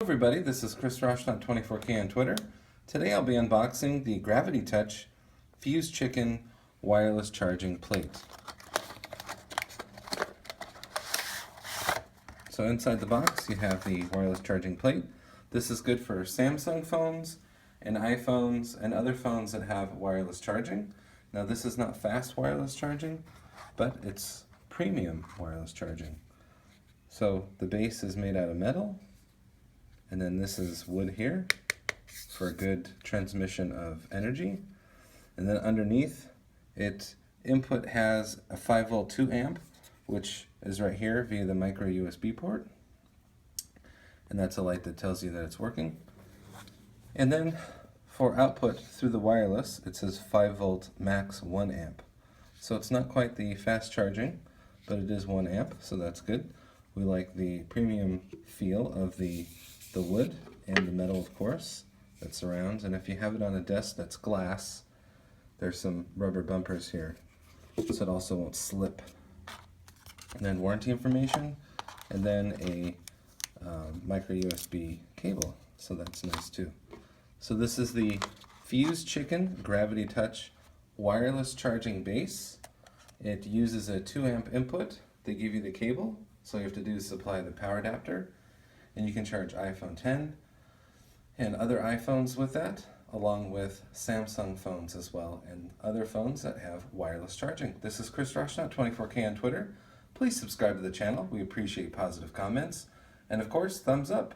everybody, this is Chris Roshnaut24K on Twitter. Today I'll be unboxing the Gravity Touch Fuse Chicken wireless charging plate. So inside the box you have the wireless charging plate. This is good for Samsung phones and iPhones and other phones that have wireless charging. Now this is not fast wireless charging, but it's premium wireless charging. So the base is made out of metal, and then this is wood here for a good transmission of energy. And then underneath it, input has a 5-volt 2 amp, which is right here via the micro USB port. And that's a light that tells you that it's working. And then for output through the wireless, it says 5-volt max 1 amp. So it's not quite the fast charging, but it is 1 amp, so that's good. We like the premium feel of the wood and the metal, of course, that surrounds. And if you have it on a desk that's glass, there's some rubber bumpers here, so it also won't slip. And then warranty information, and then a micro USB cable, so that's nice too. So this is the Fuse Chicken Gravity Touch wireless charging base. It uses a 2 amp input. They give you the cable, so all you have to do is supply the power adapter, and you can charge iPhone 10 and other iPhones with that, along with Samsung phones as well, and other phones that have wireless charging. This is Chris Roshnaut24K on Twitter. Please subscribe to the channel. We appreciate positive comments. And of course, thumbs up.